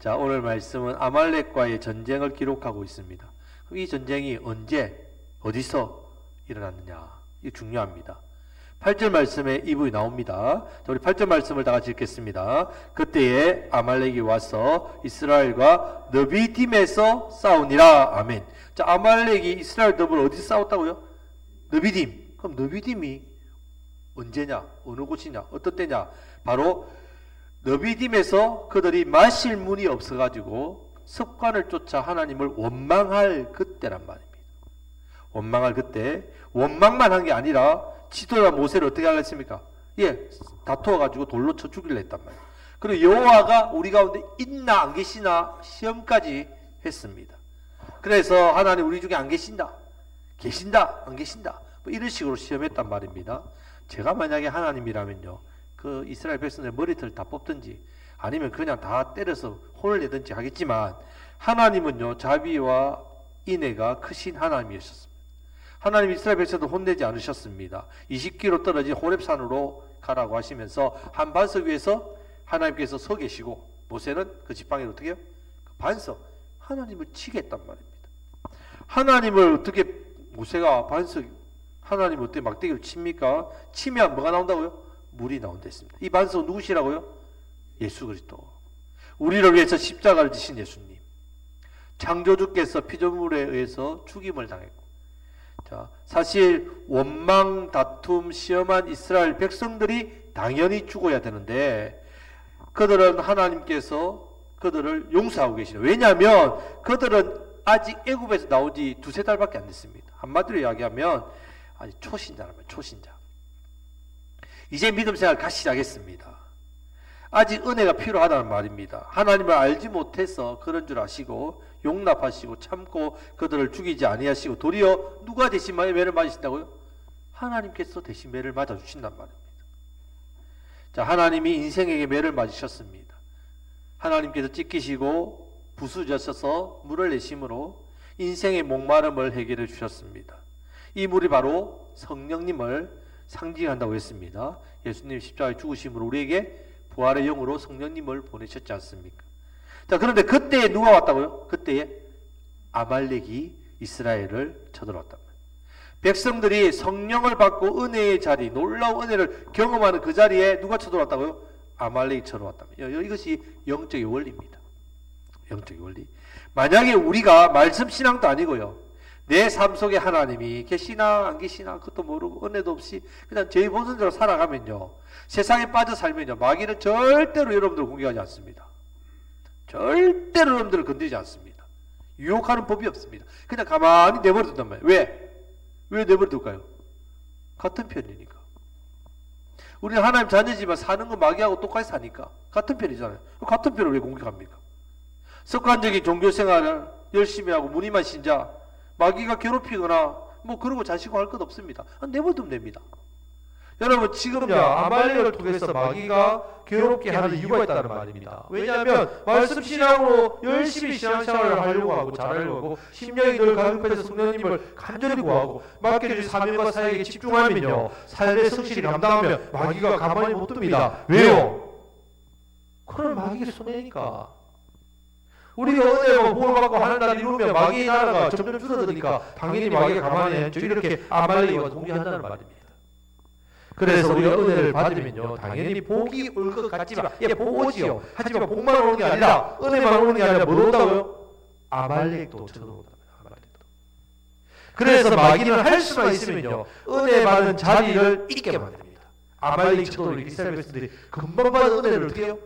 자, 오늘 말씀은 아말렉과의 전쟁을 기록하고 있습니다. 그럼 이 전쟁이 언제, 어디서 일어났느냐? 이거 중요합니다. 8절 말씀에 이 부분이 나옵니다. 자, 우리 8절 말씀을 다 같이 읽겠습니다. 그때에 아말렉이 와서 이스라엘과 느비딤에서 싸우니라. 아멘. 자, 아말렉이 이스라엘 더불어 어디서 싸웠다고요? 느비딤. 그럼 느비딤이 언제냐? 어느 곳이냐? 어떤 때냐? 바로 느비딤에서 그들이 마실 문이 없어가지고 습관을 쫓아 하나님을 원망할 그때란 말입니다. 원망할 그때. 원망만 한 게 아니라 지도자 모세를 어떻게 하겠습니까? 예, 다투어가지고 돌로 쳐 죽이려 했단 말이에요. 그리고 여호와가 우리 가운데 있나 안 계시나 시험까지 했습니다. 그래서 하나님 우리 중에 안 계신다, 계신다, 안 계신다, 뭐 이런 식으로 시험했단 말입니다. 제가 만약에 하나님이라면요, 그 이스라엘 백성들 머리털 다 뽑든지 아니면 그냥 다 때려서 혼을 내든지 하겠지만, 하나님은요 자비와 인애가 크신 하나님이셨습니다. 하나님 이스라엘 백성도 혼내지 않으셨습니다. 20km 떨어진 호렙산으로 가라고 하시면서 한 반석 위에서 하나님께서 서 계시고, 모세는 그 지팡이를 어떻게 해요? 그 반석, 하나님을 치게 했단 말입니다. 하나님을 어떻게, 모세가 반석, 하나님을 어떻게 막대기를 칩니까? 치면 뭐가 나온다고요? 물이 나온다 했습니다. 이 반석은 누구시라고요? 예수 그리스도. 우리를 위해서 십자가를 지신 예수님. 창조주께서 피조물에 의해서 죽임을 당했고, 자, 사실 원망, 다툼, 시험한 이스라엘 백성들이 당연히 죽어야 되는데, 그들은 하나님께서 그들을 용서하고 계시네요. 왜냐하면 그들은 아직 애굽에서 나온 지 2-3달밖에 안 됐습니다. 한마디로 이야기하면 아직 초신자란 말이에요. 초신자. 이제 믿음 생활 다시 시작했습니다. 아직 은혜가 필요하다는 말입니다. 하나님을 알지 못해서 그런 줄 아시고 용납하시고 참고 그들을 죽이지 아니하시고, 도리어 누가 대신 매를 맞으신다고요? 하나님께서 대신 매를 맞아주신단 말입니다. 자, 하나님이 인생에게 매를 맞으셨습니다. 하나님께서 찢기시고 부수져서 물을 내심으로 인생의 목마름을 해결해 주셨습니다. 이 물이 바로 성령님을 상징한다고 했습니다. 예수님 십자가에 죽으심으로 우리에게 부활의 영으로 성령님을 보내셨지 않습니까? 자, 그런데 그때에 누가 왔다고요? 그때에 아말렉이 이스라엘을 쳐들어왔단 말이에요. 백성들이 성령을 받고 은혜의 자리, 놀라운 은혜를 경험하는 그 자리에 누가 쳐들어왔다고요? 아말렉이 쳐들어왔단 말이에요. 이것이 영적인 원리입니다. 영적인 원리. 만약에 우리가 말씀 신앙도 아니고요, 내 삶 속에 하나님이 계시나 안 계시나 그것도 모르고 은혜도 없이 그냥 제 본선대로 살아가면요, 세상에 빠져 살면요, 마귀는 절대로 여러분들을 공격하지 않습니다. 절대로 여러분들을 건드리지 않습니다. 유혹하는 법이 없습니다. 그냥 가만히 내버려 둔단 말이에요. 왜 내버려 둘까요? 같은 편이니까. 우리는 하나님 자녀지만 사는 건 마귀하고 똑같이 사니까 같은 편이잖아요. 같은 편을 왜 공격합니까? 습관적인 종교생활을 열심히 하고 무늬만 신자, 마귀가 괴롭히거나 뭐 그러고 자시고 할 것 없습니다. 내버려두면 됩니다. 여러분, 지금요 아말렉을 통해서 마귀가 괴롭게 하는 이유가 있다는 말입니다. 왜냐하면 말씀 신앙으로 열심히 신앙생활을 하려고 하고 잘하려고 하고 심령이 늘 가급해서 성령님을 간절히 구하고 맡겨주신 사명과 사역에 집중하면요, 삶의 성실히 감당하면 마귀가 가만히 못 둡니다. 왜요? 그런 마귀의 손해니까. 우리가 은혜로 복을 받고 하늘나라를 이루면 마귀의 나라가 점점 줄어드니까 당연히 마귀가 가만히 안 둬. 이렇게 아말렉이 와서 공격한다는 말입니다. 그래서 우리가 은혜를 받으면요, 당연히 복이 올 것 같지만, 복 오지요. 하지만 복만 오는 게 아니라, 은혜만 오는 게 아니라 뭐 온다고요? 아말렉도 쳐들어온답니다. 아말렉도. 그래서 마귀는 할 수만 있으면요, 은혜 받은 자리를 잊게 만듭니다. 아말렉 쳐들어오는 이스라엘 백성들이 금방 받은 은혜를 어떻게 해요?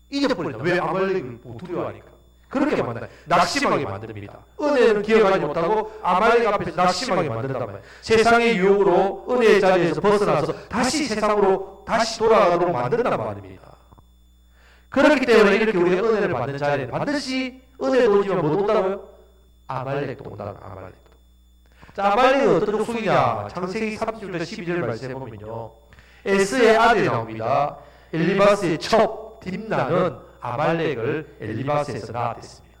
잊어버린다. 왜? 아말렉을 두려워하니까. 그렇게 만나요. 낙심하게 만듭니다. 은혜는 기억하지 못하고 아말렉 앞에서 낙심하게 만든단 말이에요. 세상의 유혹으로 은혜의 자리에서 벗어나서 다시 세상으로 다시 돌아가도록 만든단 말입니다. 그렇기 때문에 이렇게 우리가 은혜를 받는 자리에 반드시 은혜도 오지만 못 온다고요? 아말렉도 온다는 아말렉도. 자, 아말렉은 어떤 족속이냐? 창세기 30절 12절 말씀해 보면요, 에스의 아들이 나옵니다. 엘리바스의 첩 딥나는 아말렉을 엘리바스에서 낳았습니다.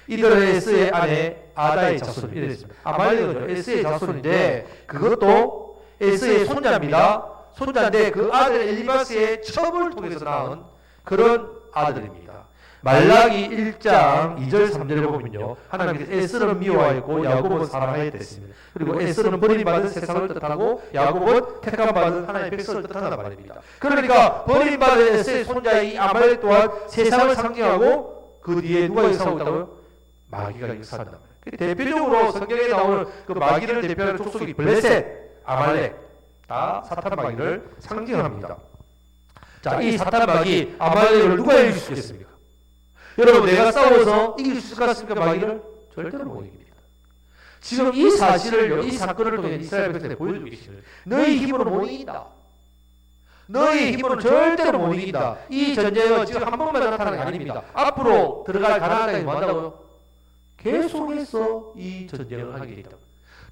이들은 에스의 아내 아다의 자손이 되었습니다. 아말렉은 에스의 자손인데 그것도 에스의 손자입니다. 손자인데 그 아들 엘리바스의 첩을 통해서 낳은 그런 아들입니다. 말라기 1장 2절 3절에 보면요, 하나님께서 에스는 미워하였고 야곱은 사랑하였다 했습니다. 그리고 에스는 버림받은 세상을 뜻하고 야곱은 택함받은 하나님의 백성을 뜻한단 말입니다. 그러니까 버림받은 에스의 손자의 이 아말렉 또한 세상을 상징하고 그 뒤에 누가 역사하고 있다고요? 마귀가 역사한단 말이에요. 대표적으로 성경에 나오는 그 마귀를 대표하는 족속이 블레셋, 아말렉, 다 사탄 마귀를 상징합니다. 자, 이 사탄 마귀 아말렉을 누가 이길 수 있겠습니까? 여러분, 내가 싸워서 이길 수 있을 것 같습니까? 마귀를? 절대로 못 이깁니다. 지금 이 사실을, 이 사건을 통해 이스라엘 백성들에 보여주고 계시는, 너희 힘으로 못 이긴다. 너희 힘으로 절대로 못 이긴다. 이 전쟁은 지금 한 번만 나타나는 게 아닙니다. 앞으로 들어갈 가나안 땅이 뭐한다고요? 계속해서 이 전쟁을 하게 되다.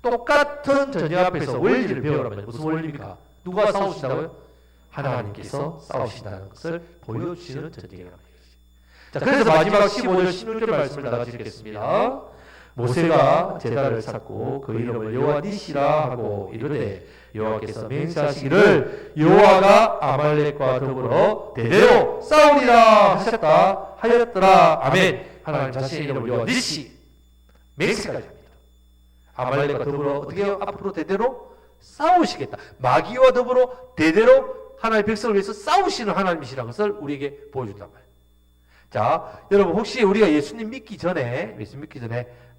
똑같은 전쟁 앞에서 원리를 배우라면 무슨 원리입니까? 누가 싸우신다고요? 하나님께서 싸우신다는 것을 보여주시는 전쟁이라는 얘기죠. 자, 그래서 마지막 15절 16절 말씀을 다 같이 읽겠습니다. 모세가 제단을 쌓고 그 이름을 여호와 니시라 하고 이르되 여호와께서 맹세하시기를 여호와가 아말렉과 더불어 대대로 싸우리라 하였더라. 아멘. 하나님 자신의 이름을 여호와 니시 맹세까지 합니다. 아말렉과 더불어 어떻게 해요? 앞으로 대대로 싸우시겠다. 마귀와 더불어 대대로 하나님의 백성을 위해서 싸우시는 하나님이시라는 것을 우리에게 보여준단 말이에요. 자, 여러분 혹시 우리가 예수님 믿기 전에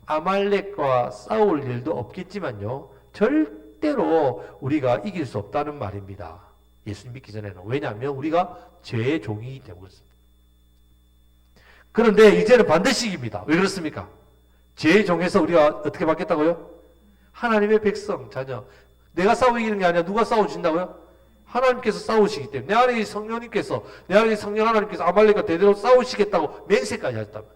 아말렉과 싸울 일도 없겠지만요, 절대로 우리가 이길 수 없다는 말입니다. 예수님 믿기 전에는. 왜냐하면 우리가 죄의 종이기 때문에 그렇습니다. 그런데 이제는 반드시 이깁니다. 왜 그렇습니까? 죄의 종에서 우리가 어떻게 바뀌었다고요? 하나님의 백성, 자녀. 내가 싸워 이기는 게 아니라 누가 싸워주신다고요? 하나님께서 싸우시기 때문에 내 안에 성령님께서, 내 안에 성령 하나님께서 아말렉과 대대로 싸우시겠다고 맹세까지 하셨다면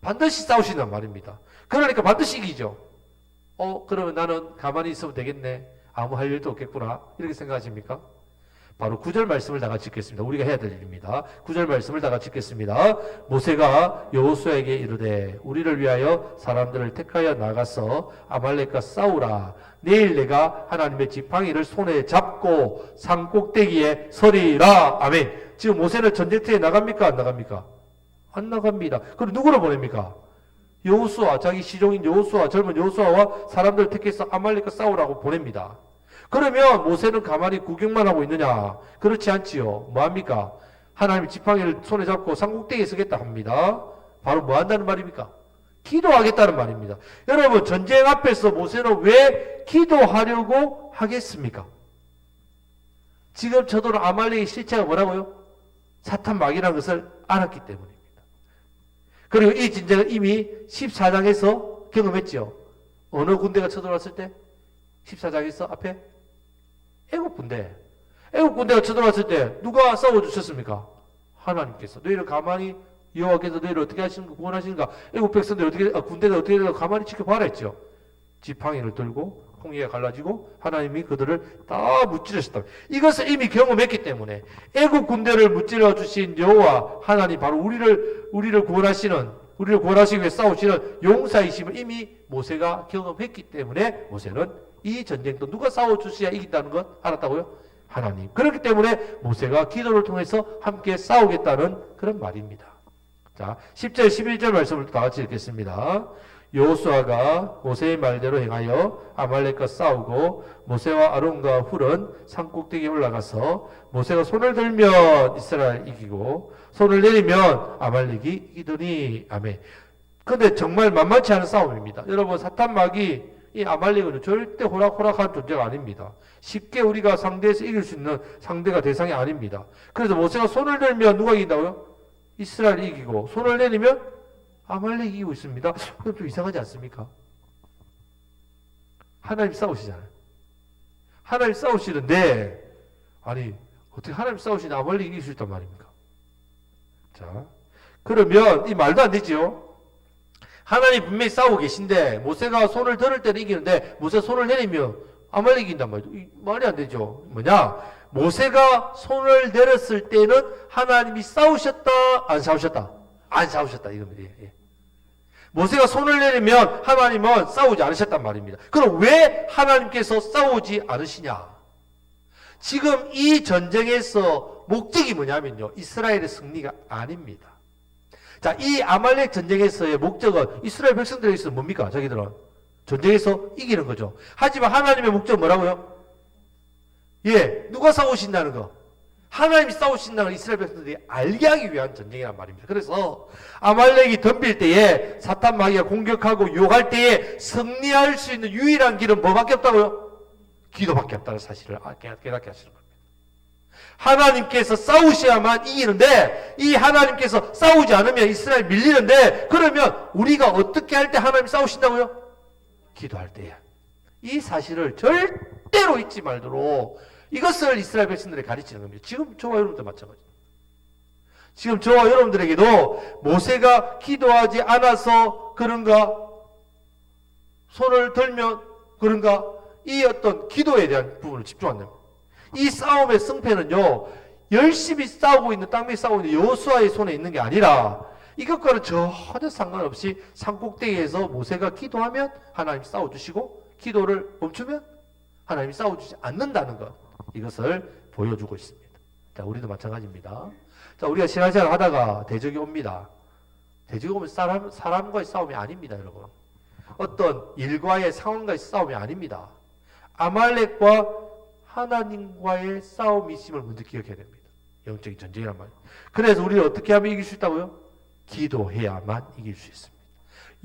반드시 싸우신단 말입니다. 그러니까 반드시 이기죠. 그러면 나는 가만히 있으면 되겠네, 아무 할 일도 없겠구나, 이렇게 생각하십니까? 바로 9절 말씀을 다 같이 읽겠습니다. 우리가 해야 될 일입니다. 9절 말씀을 다 같이 읽겠습니다. 모세가 여호수아에게 이르되 우리를 위하여 사람들을 택하여 나가서 아말렉과 싸우라. 내일 내가 하나님의 지팡이를 손에 잡고 산 꼭대기에 서리라. 아멘. 지금 모세는 전쟁터에 나갑니까? 안 나갑니까? 안 나갑니다. 그럼 누구를 보냅니까? 여호수아, 자기 시종인 여호수아, 젊은 여호수아와 사람들을 택해서 아말렉과 싸우라고 보냅니다. 그러면 모세는 가만히 구경만 하고 있느냐? 그렇지 않지요. 뭐합니까? 하나님의 지팡이를 손에 잡고 산꼭대기에 서겠다 합니다. 바로 뭐 한다는 말입니까? 기도하겠다는 말입니다. 여러분, 전쟁 앞에서 모세는 왜 기도하려고 하겠습니까? 지금 저도 아말렉의 실체가 뭐라고요? 사탄 마귀라는 것을 알았기 때문입니다. 그리고 이 전쟁은 이미 14장에서 경험했죠. 어느 군대가 쳐들어왔을 때? 14장에서 앞에 애국 군대가 쳐들어왔을 때 누가 싸워주셨습니까? 하나님께서. 너희를 가만히, 여호와께서 너희를 어떻게 하시는가, 구원하시는가, 애국 백성들 어떻게, 군대가 어떻게 되는가 가만히 지켜봐라 했죠. 지팡이를 들고 홍해가 갈라지고 하나님이 그들을 다 무찌르셨다. 이것을 이미 경험했기 때문에 애국 군대를 무찌러 주신 여호와 하나님, 바로 우리를 구원하시기 위해 싸우시는 용사이심을 이미 모세가 경험했기 때문에 모세는 이 전쟁도 누가 싸워주셔야 이긴다는 것 알았다고요? 하나님. 그렇기 때문에 모세가 기도를 통해서 함께 싸우겠다는 그런 말입니다. 자, 10절 11절 말씀을 다 같이 읽겠습니다. 여호수아가 모세의 말대로 행하여 아말렉과 싸우고 모세와 아론과 훌은 산꼭대기에 올라가서 모세가 손을 들면 이스라엘 이기고 손을 내리면 아말렉이 이기더니. 아멘. 근데 정말 만만치 않은 싸움입니다. 여러분, 사탄 마귀 이 아말렉은 절대 호락호락한 존재가 아닙니다. 쉽게 우리가 상대에서 이길 수 있는 상대가 대상이 아닙니다. 그래서 모세가 손을 들면 누가 이긴다고요? 이스라엘이 이기고 손을 내리면 아말렉이 이기고 있습니다. 그럼 좀 이상하지 않습니까? 하나님 싸우시잖아요. 하나님 싸우시는데, 아니 어떻게 하나님 싸우시는데 아말렉이 이길 수 있단 말입니까? 자, 그러면 이 말도 안 되죠. 하나님 분명히 싸우고 계신데 모세가 손을 들을 때는 이기는데 모세가 손을 내리면 아말렉이 이긴단 말이죠. 말이 안 되죠. 뭐냐? 모세가 손을 내렸을 때는 하나님이 싸우셨다, 안 싸우셨다? 안 싸우셨다, 이겁니다. 예. 모세가 손을 내리면 하나님은 싸우지 않으셨단 말입니다. 그럼 왜 하나님께서 싸우지 않으시냐? 지금 이 전쟁에서 목적이 뭐냐면요, 이스라엘의 승리가 아닙니다. 자, 이 아말렉 전쟁에서의 목적은 이스라엘 백성들에게서 뭡니까? 자기들은 전쟁에서 이기는 거죠. 하지만 하나님의 목적은 뭐라고요? 예, 누가 싸우신다는 거? 하나님이 싸우신다는 걸 이스라엘 백성들이 알게 하기 위한 전쟁이란 말입니다. 그래서 아말렉이 덤빌 때에 사탄 마귀가 공격하고 유혹할 때에 승리할 수 있는 유일한 길은 뭐밖에 없다고요? 기도밖에 없다는 사실을 깨닫게 하시는 겁니다. 하나님께서 싸우셔야만 이기는데 이 하나님께서 싸우지 않으면 이스라엘 밀리는데 그러면 우리가 어떻게 할 때 하나님 싸우신다고요? 기도할 때에. 이 사실을 절대로 잊지 말도록 이것을 이스라엘 백성들에 가르치는 겁니다. 지금 저와 여러분들 마찬가지입니다. 지금 저와 여러분들에게도 모세가 기도하지 않아서 그런가? 손을 들면 그런가? 이 어떤 기도에 대한 부분을 집중한다. 이 싸움의 승패는요, 열심히 싸우고 있는, 땅 위에 싸우고 있는 여호수아의 손에 있는 게 아니라 이것과는 전혀 상관없이 산꼭대기에서 모세가 기도하면 하나님 싸워주시고 기도를 멈추면 하나님이 싸워주지 않는다는 것, 이것을 보여주고 있습니다. 자, 우리도 마찬가지입니다. 자, 우리가 신앙생활 하다가 대적이 옵니다. 대적이 오면 사람과의 싸움이 아닙니다, 여러분. 어떤 일과의 상황과의 싸움이 아닙니다. 아말렉과 하나님과의 싸움이 있음을 먼저 기억해야 됩니다. 영적인 전쟁이란 말이에요. 그래서 우리는 어떻게 하면 이길 수 있다고요? 기도해야만 이길 수 있습니다.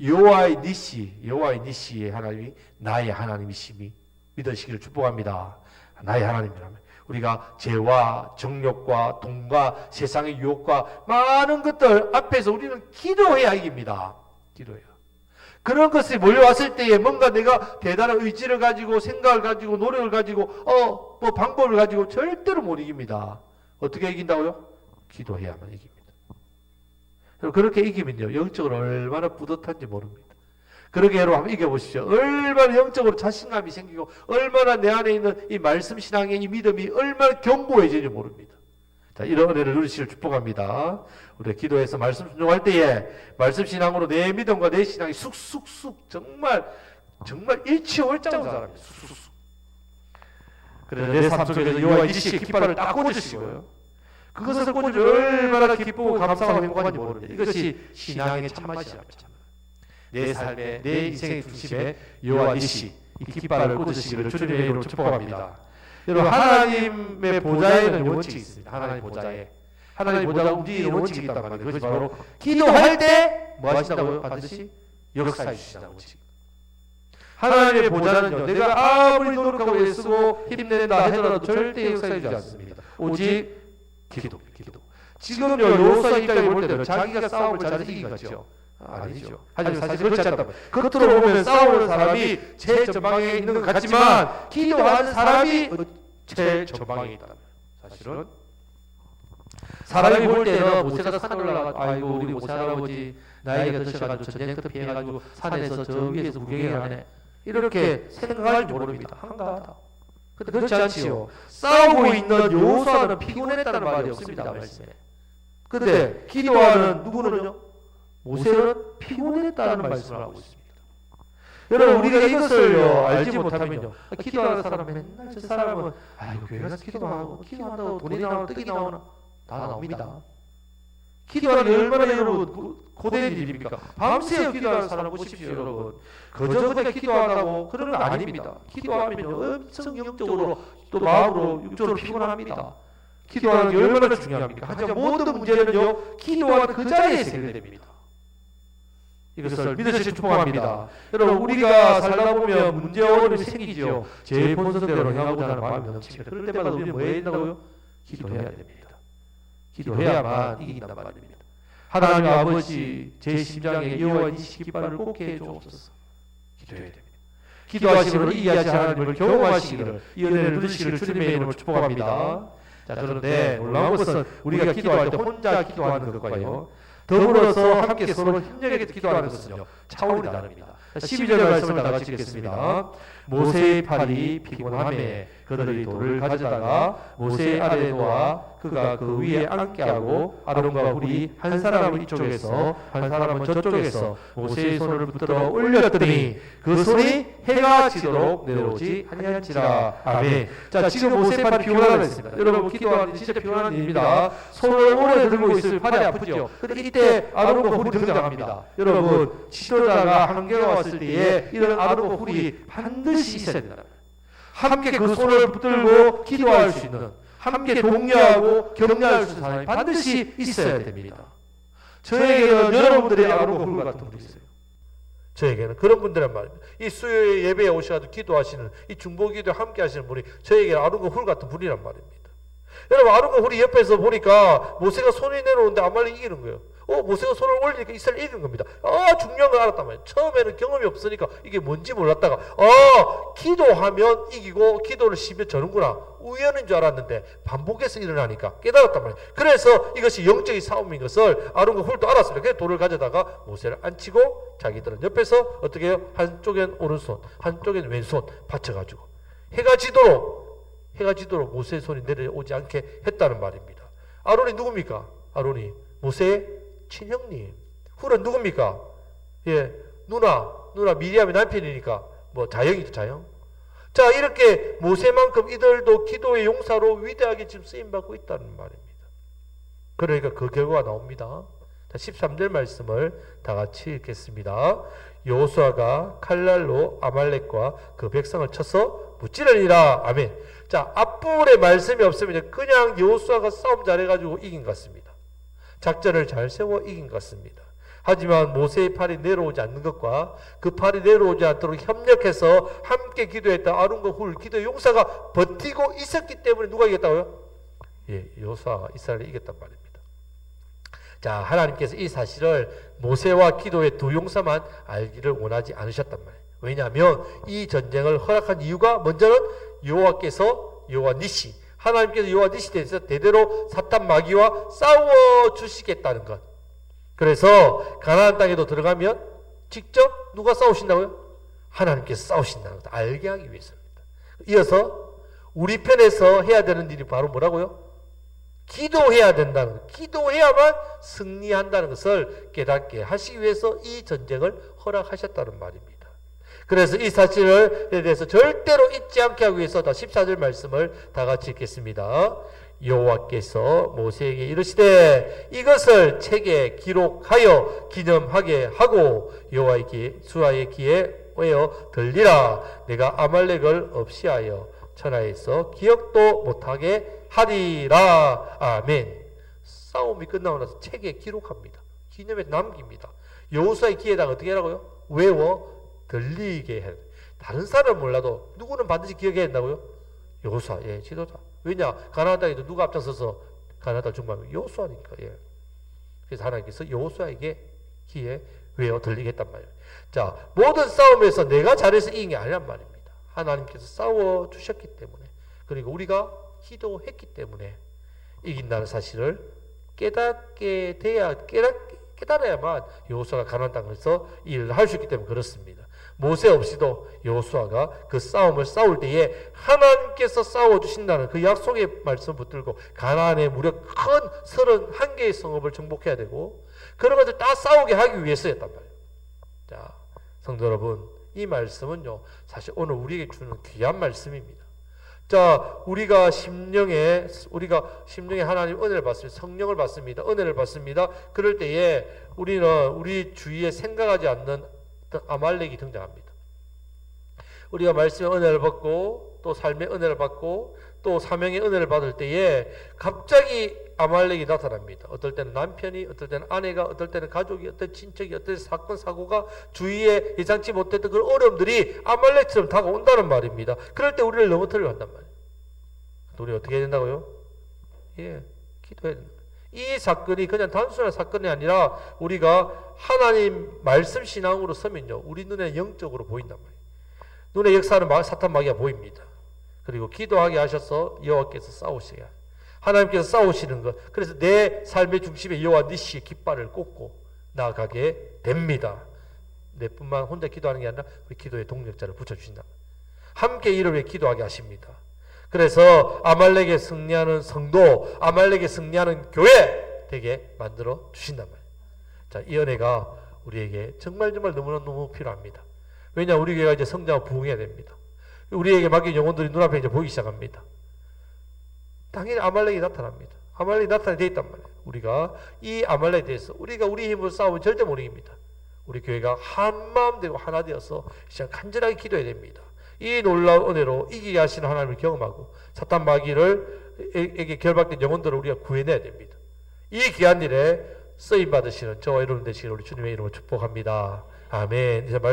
여호와의 니시의 하나님이 나의 하나님이심이 믿으시기를 축복합니다. 나의 하나님이라면 우리가 죄와 정욕과 돈과 세상의 유혹과 많은 것들 앞에서 우리는 기도해야 이깁니다. 기도해야. 그런 것이 몰려왔을 때에 뭔가 내가 대단한 의지를 가지고 생각을 가지고 노력을 가지고 뭐 방법을 가지고 절대로 못 이깁니다. 어떻게 이긴다고요? 기도해야만 이깁니다. 그렇게 이기면요, 영적으로 얼마나 뿌듯한지 모릅니다. 그러게 여러분 한번 이겨보십시오. 얼마나 영적으로 자신감이 생기고 얼마나 내 안에 있는 이 말씀 신앙의 이 믿음이 얼마나 견고해지는지 모릅니다. 자, 이런 은혜를 누리시길 축복합니다. 우리 기도해서 말씀 순종할 때에 말씀 신앙으로 내 믿음과 내 신앙이 쑥쑥쑥 정말 일치월장으로 자랍니다. 쑥쑥쑥. 그래서 내 삶 속에서 여호와 니시의 깃발을 딱 꽂으시고요. 그것을 꽂으면 얼마나 기쁘고 감사하고 행복한지 모릅니다. 이것이 신앙의 참맛이랍니다. 내 삶의, 내 인생의 중심에 여호와 니시, 이 깃발을 꽂으시기를 주님의 이름으로 축복합니다. 여러분, 하나님의 보좌에는 원칙이 있습니다. 하나님 보좌에. 하나님 보좌가 움직이는 원칙이 있단 말이에요. 그것이 바로 기도할 때 뭐 하신다고요? 반드시 역사해 주시다는 원칙. 하나님의 보좌는요, 내가 아무리 노력하고 애쓰고 힘낸다 하더라도 절대 역사해 주지 않습니다. 오직 기도. 지금요, 여호수아 입장에 볼 때는 자기가 싸움을 잘 이긴 거죠. 아니죠. 하지만 사실 그렇지 않단 말이에요. 겉으로 보면 싸우는 사람이 제 전방에 있는 것 같지만 기도하는 사람이 제 전방에 있다는 거예요. 사실은 사람이 볼 때는 모세가 산에 올라가서 아이고 우리 모세 할아버지 나이가 드셔가지고 전쟁터 피해가지고 산에서 저 위에서 구경을 하네, 이렇게 생각할지 모릅니다. 한가하다. 근데 그렇지 않지요. 싸우고 있는 여호수아는 피곤했다는 말이 없습니다, 말씀에. 근데 기도하는 누구는요? 모세는 피곤했다는 말씀을 하고 있습니다. 여러분, 우리가 이것을 알지 못하면요, 기도하는 사람은 맨날 저 사람은 아이고 교회 가서 기도하고 기도한다고 돈이 나오나 떡이 나오나 다 나옵니다. 기도하는 게 얼마나 여러분 고된 일입니까? 밤새 기도하는 사람 보십시오, 여러분. 그저 그냥 기도한다고 그런 건 아닙니다. 기도하면요, 엄청 영적으로 또 마음으로 육적으로 피곤합니다. 기도하는 게 얼마나 중요합니까? 하지만 모든 문제는요, 기도하는 그 자리에서 해결됩니다. 이것을 믿으시기 축복합니다. 여러분, 우리가 살다 보면 문제와 어려움이 생기죠. 제 본성대로 행하고자 하는 마음이 넘칩니다. 그럴 때마다 우리는 뭐 해야 된다고요? 기도해야 됩니다. 기도해야만 이긴단 말입니다. 하나님 아버지, 제 심장에 여호와 니시 깃발을 꽂게 해주옵소서. 기도해야 됩니다. 기도하시기로 이기하시 하나님을 경험하시기를, 이 은혜를 누리시기를 주님의 이름으로 축복합니다. 자, 그런데 놀라운 것은 우리가 기도할 때 혼자 기도하는 것과요, 더불어서 함께 서로 협력해서 기도하는 것은요, 차원이 다릅니다. 12절 말씀을 다 같이 읽겠습니다. 모세의 팔이 피곤함에 그들이 돌을 가져다가 모세의 아래에 놓아 그가 그 위에 앉게 하고 아론과 훌이 한 사람은 이쪽에서 한 사람은 저쪽에서 모세의 손을 붙들어 올렸더니 그 손이 해가 지도록 내려오지 아니한지라. 아멘. 자, 지금 모세의 팔이 피곤하다 했습니다. 여러분, 기도하는 진짜 피곤한 일입니다. 손을 오래 들고 있으면 팔이 아프죠. 근데 이때 아론과 훌이 등장합니다. 여러분, 지도자가 한계가 왔을 때에 이런 아론과 훌이 반드시 있어야 된다. 함께 그 손을 붙들고 기도할 수 있는, 함께 동료하고 격려할 수 있는 사람이 반드시 있어야 됩니다. 저에게는 여러분들이 아론과 훌 같은 분이 있어요. 저에게는 그런 분들란 말입니다. 이 수요일 예배에 오셔가지고 기도하시는, 이 중보기도에 함께 하시는 분이 저에게는 아론과 훌 같은 분이란 말입니다. 여러분, 아론과 훌이 옆에서 보니까 모세가 손을 내놓는데 아말렉이 이기는 거예요. 모세가 손을 올리니까 이스라엘 이기는 겁니다. 중요한 걸 알았단 말이에요. 처음에는 경험이 없으니까 이게 뭔지 몰랐다가 기도하면 이기고 기도를 쉬면 저는구나, 우연인 줄 알았는데 반복해서 일어나니까 깨달았단 말이에요. 그래서 이것이 영적인 싸움인 것을 아론과 훌도 알았습니다. 그래서 돌을 가져다가 모세를 앉히고 자기들은 옆에서 어떻게 해요? 한쪽엔 오른손, 한쪽엔 왼손 받쳐가지고 해가 지도록 모세의 손이 내려오지 않게 했다는 말입니다. 아론이 누굽니까? 아론이 모세의 친형님. 훌은 누굽니까? 누나 미리암의 남편이니까 자형이죠, 자형. 자, 이렇게 모세만큼 이들도 기도의 용사로 위대하게 지금 쓰임받고 있다는 말입니다. 그러니까 그 결과가 나옵니다. 자, 13절 말씀을 다 같이 읽겠습니다. 여호수아가 칼날로 아말렉과 그 백성을 쳐서 무찌르니라. 아멘. 자, 앞부분에 말씀이 없으면 그냥 여호수아가 싸움 잘해가지고 이긴 것 같습니다. 작전을 잘 세워 이긴 것 같습니다. 하지만 모세의 팔이 내려오지 않는 것과 그 팔이 내려오지 않도록 협력해서 함께 기도했던 아론과 훌 기도 용사가 버티고 있었기 때문에 누가 이겼다고요? 여호수아가 이스라엘을 이겼단 말입니다. 자, 하나님께서 이 사실을 모세와 기도의 두 용사만 알기를 원하지 않으셨단 말이에요. 왜냐하면 이 전쟁을 허락한 이유가 먼저는 여호와 니시, 하나님께서 여호와 니시에 대해서 대대로 사탄 마귀와 싸워 주시겠다는 것. 그래서 가나안 땅에도 들어가면 직접 누가 싸우신다고요? 하나님께서 싸우신다는 것을 알게 하기 위해서입니다. 이어서 우리 편에서 해야 되는 일이 바로 뭐라고요? 기도해야 된다는 것. 기도해야만 승리한다는 것을 깨닫게 하시기 위해서 이 전쟁을 허락하셨다는 말입니다. 그래서 이 사실에 대해서 절대로 잊지 않게 하기 위해서 14절 말씀을 다 같이 읽겠습니다. 여호와께서 모세에게 이르시되 이것을 책에 기록하여 기념하게 하고 여호와의 귀에 외어 들리라. 내가 아말렉을 없이하여 천하에서 기억도 못하게 하리라. 아멘. 싸움이 끝나고 나서 책에 기록합니다. 기념에 남깁니다. 여호수아의 귀에다가 어떻게 하라고요? 외워 들리게 해. 다른 사람은 몰라도 누구는 반드시 기억해야 된다고요? 여호수아, 지도자. 왜냐? 가나안 땅에도 누가 앞장서서 가나안 땅을 정복하면 여호수아니까. 그래서 하나님께서 여호수아에게 귀에 외워 들리게 했단 말이에요. 자, 모든 싸움에서 내가 잘해서 이긴 게 아니란 말입니다. 하나님께서 싸워 주셨기 때문에, 그리고 우리가 기도했기 때문에 이긴다는 사실을 깨달아야만 여호수아가 가나안 땅에서 일을 할 수 있기 때문에 그렇습니다. 모세 없이도 여호수아가 그 싸움을 싸울 때에 하나님께서 싸워주신다는 그 약속의 말씀 붙들고 가나안에 무려 큰 31개의 성읍을 정복해야 되고 그런 것들 다 싸우게 하기 위해서였단 말이에요. 자, 성도 여러분, 이 말씀은요 사실 오늘 우리에게 주는 귀한 말씀입니다. 자, 우리가 심령에 하나님 은혜를 받습니다. 성령을 받습니다. 은혜를 받습니다. 그럴 때에 우리는 우리 주위에 생각하지 않는 아말렉이 등장합니다. 우리가 말씀의 은혜를 받고 또 삶의 은혜를 받고 또 사명의 은혜를 받을 때에 갑자기 아말렉이 나타납니다. 어떨 때는 남편이, 어떨 때는 아내가, 어떨 때는 가족이, 어떨 때는 친척이, 어떨 때는 사건 사고가 주위에 예상치 못했던 그런 어려움들이 아말렉처럼 다가온다는 말입니다. 그럴 때 우리를 넘어뜨리려 한단 말이에요. 우리 어떻게 해야 된다고요? 기도해야 된다. 이 사건이 그냥 단순한 사건이 아니라 우리가 하나님 말씀 신앙으로 서면요 우리 눈에 영적으로 보인단 말이에요. 눈에 역사하는 사탄 마귀가 보입니다. 그리고 기도하게 하셔서 여호와께서 싸우시게, 하나님께서 싸우시는 것, 그래서 내 삶의 중심에 여호와 니시의 깃발을 꽂고 나아가게 됩니다. 내뿐만 혼자 기도하는 게 아니라 우리 기도의 동력자를 붙여주신다. 함께 이를 위해 기도하게 하십니다. 그래서 아말렉에 승리하는 성도, 아말렉에 승리하는 교회 되게 만들어 주신단 말이에요. 자, 이 은혜가 우리에게 정말 너무 필요합니다. 왜냐, 우리 교회가 이제 성장하고 부흥해야 됩니다. 우리에게 맡긴 영혼들이 눈앞에 이제 보이기 시작합니다. 당연히 아말렉이 나타납니다. 아말렉이 나타나게 돼 있단 말이에요. 우리가 이 아말렉에 대해서 우리가 우리 힘으로 싸우면 절대 못 이깁니다. 우리 교회가 한 마음 되고 하나 되어서 시간 간절하게 기도해야 됩니다. 이 놀라운 은혜로 이기게 하시는 하나님을 경험하고 사탄 마귀에게 결박된 영혼들을 우리가 구해내야 됩니다. 이 귀한 일에 쓰임 받으시는 저와 여러분 되시기를 우리 주님의 이름으로 축복합니다. 아멘. 이제